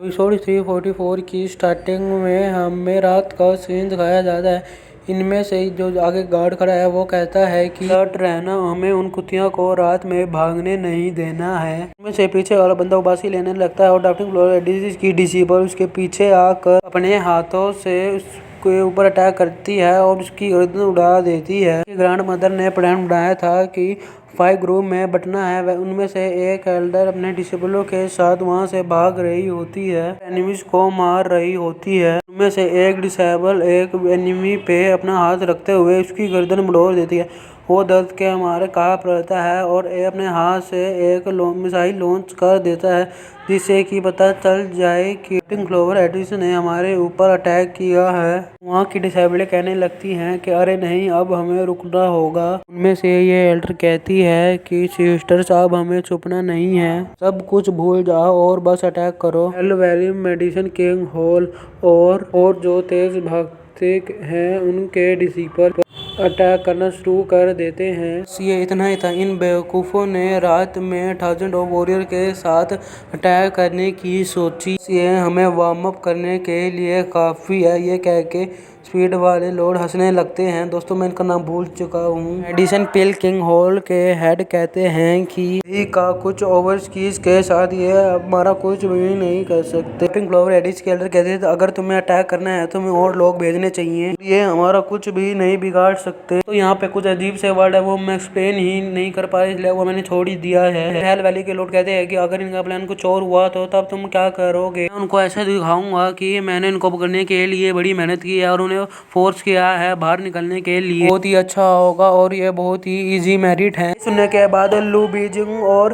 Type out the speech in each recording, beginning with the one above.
Episode 344 की starting में हमें रात का सीन दिखाया जाता है। इनमें से जो आगे गार्ड खड़ा है वो कहता है कि अलर्ट रहना, हमें उन कुत्तियों को रात में भागने नहीं देना है। इनमें से पीछे वाला बंदा उबासी लेने लगता है और डॉक्टर फ्लोर की डिसीबल उसके पीछे आकर अपने हाथों से उसके ऊपर अटैक करती है और उसकी गर्दन उड़ा देती है। ग्रैंड मदर ने प्लान बनाया था कि 5 ग्रुप में बंटना है। उनमें से एक एल्डर अपने डिसेबलों के साथ वहां से भाग रही होती है, एनिमीज को मार रही होती है। उनमें से एक डिसेबल एक एनिमी पे अपना हाथ रखते हुए उसकी गर्दन मरोड़ देती है। वो दर्द के मारे कांप रहता है और अपने हाथ से एक मिसाइल लॉन्च कर देता है जिससे कि पता चल जाए कि क्लोवर एडिसन ने हमारे ऊपर अटैक किया है। वहाँ की डिसेबलें कहने लगती हैं कि अरे नहीं, अब हमें रुकना होगा। उनमें से ये एल्डर कहती है कि सिस्टर्स, अब हमें छुपना नहीं है, सब कुछ भूल जाओ और बस अटैक करो। Hello valley medicine king hall और जो तेज भागते हैं उनके डिसीपर अटैक करना शुरू कर देते हैं। ये इतना ही था, इन बेवकूफ़ों ने रात में 1000 ऑफ वॉरियर के साथ अटैक करने की सोची। ये हमें वार्म अप करने के लिए काफ़ी है, ये कह के स्पीड वाले लोग हंसने लगते हैं। दोस्तों, मैं इनका नाम भूल चुका हूँ। एडिसन पिल किंग हॉल के हेड कहते हैं कि का कुछ ओवरस्कीज के साथ ये हमारा कुछ भी नहीं कर सकते। फ्लोवर एडिस के एल्डर कहते हैं अगर तुम्हें अटैक करना है तो हमें और लोग भेजने चाहिए, ये हमारा कुछ भी नहीं बिगाड़ सकते। तो यहाँ पे कुछ अजीब से वर्ड है वो मैं एक्सप्लेन ही नहीं कर पा रही, इसलिए वो मैंने छोड़ ही दिया है। हेल वैली के लोग कहते हैं कि अगर इनका प्लान कुछ और हुआ तो तब तुम क्या करोगे। मैं उनको ऐसे दिखाऊंगा कि मैंने इनको पकड़ने के लिए बड़ी मेहनत की है और उन्हें फोर्स किया है बाहर निकलने के लिए। बहुत ही अच्छा होगा और ये बहुत ही इजी मेरिट है। सुनने के बाद लू बीजिंग और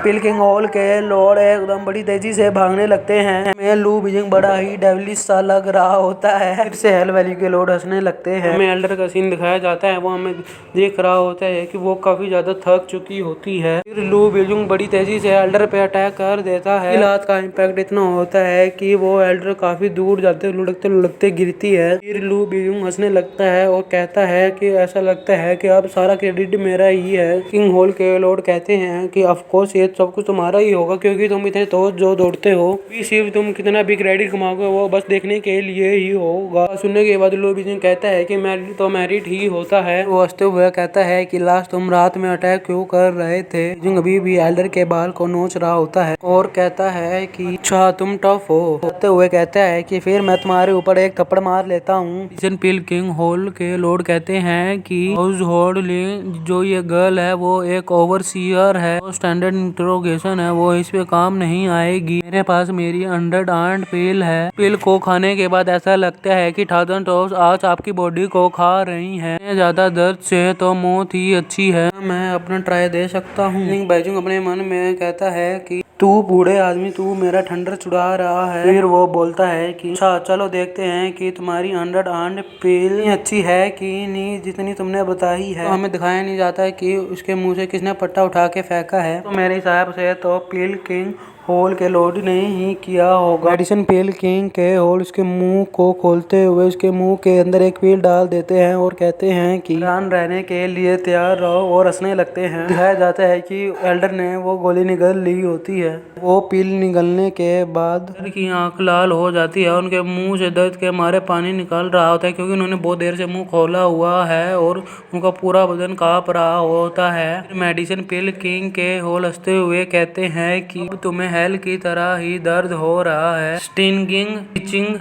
पिल किंग हॉल के लोग एकदम बड़ी तेजी से भागने लगते हैं। मैं लू बीजिंग बड़ा ही डेविलिश सा लग रहा होता है। फिर से हेल वैली के लोग हंसने लगते हैं। हमें एल्डर का सीन दिखाया जाता है, वो हमें देख रहा होता है कि वो काफी ज्यादा थक चुकी होती है। फिर लू बीजिंग बड़ी तेजी से एल्डर पे अटैक कर देता है। इलाज का इम्पैक्ट इतना होता है कि वो एल्डर काफी दूर जाते लुढ़कते लुढ़कते गिरती है। फिर लू बीजिंग हंसने लगता है और कहता है कि ऐसा लगता है कि अब सारा क्रेडिट मेरा ही है। किंग हॉल के लोग कहते हैं कि ऑफ कोर्स ये सब कुछ तुम्हारा ही होगा क्योंकि तुम इतने तो जो दौड़ते हो, सिर्फ तुम कितना भी क्रेडिट कमाओगे वो बस देखने के लिए ही होगा। सुनने के बाद लू बीजिंग कहता है कि मेरिट तो मेरिट ही होता है। वो हंसते हुए कहता है कि लास्ट तुम रात में अटैक क्यों कर रहे थे। बीजिंग अभी भी एल्डर के बाल को नोच रहा होता है और कहता है कि अच्छा तुम टफ हो। कहते हुए कहता है कि फिर मैं तुम्हारे ऊपर एक थप्पड़ मार लेता हूँ। पिल किंग हॉल के लोग कहते हैं कि हाउस होल्ड जो ये गर्ल है वो एक ओवरसीयर है, वो स्टैंडर्ड इंट्रोगेशन है, वो इस पे काम नहीं आएगी। मेरे पास मेरी 100 आंट पिल है। पिल को खाने के बाद ऐसा लगता है कि 1000 टॉप्स आज आपकी बॉडी को खा रही है। ज्यादा दर्द से तो मौत ही अच्छी है, मैं अपना ट्राई दे सकता हूँ। बैजुंग अपने मन में कहता है कि तू बूढ़े आदमी, तू मेरा ठंडर चुरा रहा है। फिर वो बोलता है कि अच्छा चलो देखते हैं कि तुम्हारी 100 आंट पिल अच्छी है कि नहीं जितनी तुमने बताई है। तो हमें दिखाया नहीं जाता है कि उसके मुंह से किसने पट्टा उठा के फेंका है। तो मेरे हिसाब से तो पिल किंग होल के लोड ने ही किया होगा। एडिसन पिल किंग के होल उसके मुंह को खोलते हुए उसके मुंह के अंदर एक पिल डाल देते हैं और कहते हैं कि जान रहने के लिए तैयार रहो और हंसने लगते हैं। दिखाया जाता है कि एल्डर ने वो गोली निगल ली होती है। वो पिल निगलने के बाद की आंख लाल हो जाती है, उनके मुंह से दर्द के मारे पानी निकल रहा होता है क्योंकि उन्होंने बहुत देर से मुंह खोला हुआ है और उनका पूरा बदन कांप रहा होता है। मेडिसिन पिल किंग के होल हंसते हुए कहते हैं कि तुम्हें हेल की तरह ही दर्द हो रहा है। स्टिंगिंग, इचिंग,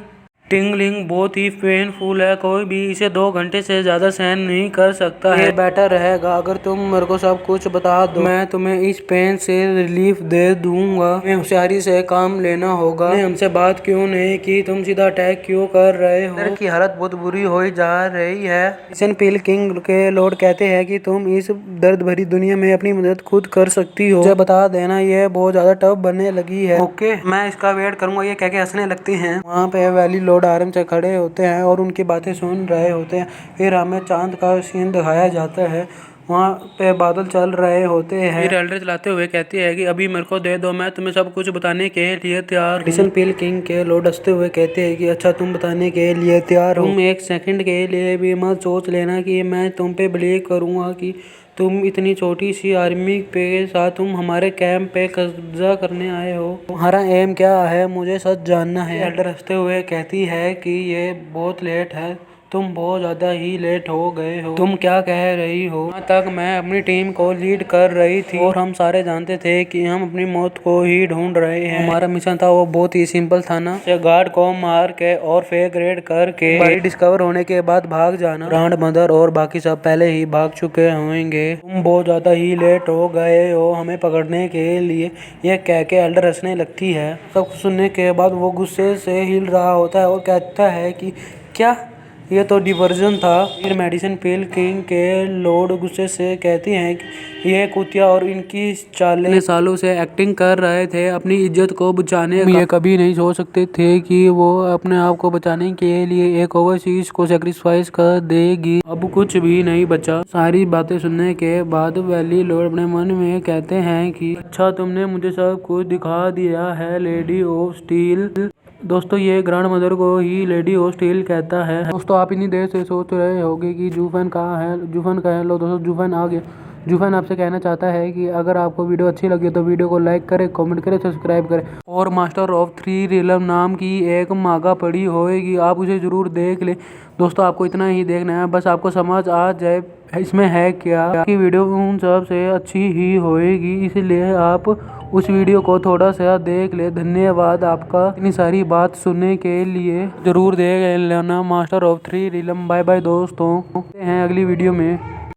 टिंगलिंग बहुत ही पेनफुल है, कोई भी इसे 2 घंटे से ज्यादा सहन नहीं कर सकता है। ये बेटर रहेगा अगर तुम मेरे को सब कुछ बता दो, मैं तुम्हें इस पेन से रिलीफ दे दूंगा। हमें होशियारी से काम लेना होगा। हमसे बात क्यों नहीं की, तुम सीधा अटैक क्यों कर रहे हो। की हालत बहुत बुरी हो जा रही है। एडिसन पिल किंग के लोग कहते हैं कि तुम इस दर्द भरी दुनिया में अपनी मदद खुद कर सकती हो, मुझे बता देना ये बहुत ज्यादा टफ बनने लगी है। ओके, मैं इसका वेट करूंगा, ये कह के हंसने लगती हैं। वहाँ पे वैली लोग आराम से खड़े होते हैं और उनकी बातें सुन रहे होते हैं। फिर हमें चांद का सीन दिखाया जाता है, वहाँ पे बादल चल रहे होते हैं। फिर एल्डर चलाते हुए कहती है कि अभी मेरे को दे दो, मैं तुम्हें सब कुछ बताने के लिए तैयार हूँ। एडिसन पिल किंग के लोग हंसते हुए कहते हैं कि अच्छा तुम बताने के लिए तैयार हो, तुम एक सेकंड के लिए भी मत सोच लेना कि मैं तुम पे बिलीव करूँगा कि तुम इतनी छोटी सी आर्मी के साथ तुम हमारे कैंप पे कब्जा करने आए हो। तुम्हारा एम क्या है, मुझे सच जानना है। एल्डर हंसते हुए कहती है कि ये बहुत लेट है, तुम बहुत ज़्यादा ही लेट हो गए हो। तुम क्या कह रही हो? यहाँ तक मैं अपनी टीम को लीड कर रही थी और हम सारे जानते थे कि हम अपनी मौत को ही ढूंढ रहे हैं। हमारा मिशन था वो बहुत ही सिंपल था ना, गार्ड को मार के और फेक रेड करके बॉडी डिस्कवर होने के बाद भाग जाना। ग्रैंड मदर और बाकी सब पहले ही भाग चुके होंगे। तुम बहुत ज़्यादा ही लेट हो गए हो हमें पकड़ने के लिए, ये कह के एल्डर हंसने लगती है। सब सुनने के बाद वो गुस्से से हिल रहा होता है और कहता है कि क्या, ये तो डिवर्जन था। फिर मेडिसिन पिल किंग के लॉर्ड गुस्से से कहती हैं कि ये कुतिया और इनकी चालें सालों से एक्टिंग कर रहे थे अपनी इज्जत को बचाने का। ये कभी नहीं सोच सकते थे कि वो अपने आप को बचाने के लिए एक ओवरसीज को सेक्रीफाइस कर देगी। अब कुछ भी नहीं बचा। सारी बातें सुनने के बाद वैली लॉर्ड अपने मन में कहते हैं कि अच्छा, तुमने मुझे सब कुछ दिखा दिया है लेडी ऑफ स्टील। दोस्तों, ये ग्रैंड मदर को ही लेडी ऑफ स्टील कहता है। दोस्तों, आप इतनी देर से सोच रहे होंगे कि जूफन कहाँ है, जूफन कहाँ है। लो दोस्तों, जूफन आ गया। जूफन आपसे कहना चाहता है कि अगर आपको वीडियो अच्छी लगी तो वीडियो को लाइक करें, कमेंट करें, सब्सक्राइब करें और मास्टर ऑफ थ्री रिलम नाम की एक मांगा पड़ी होएगी, आप उसे ज़रूर देख लें। दोस्तों, आपको इतना ही देखना है, बस आपको समझ आ जाए इसमें है क्या। कि वीडियो उन सब से अच्छी ही होएगी, इसलिए आप उस वीडियो को थोड़ा सा देख ले। धन्यवाद आपका इतनी सारी बात सुनने के लिए। ज़रूर देख लेना master of three realm. Bye bye दोस्तों, मिलते हैं अगली वीडियो में।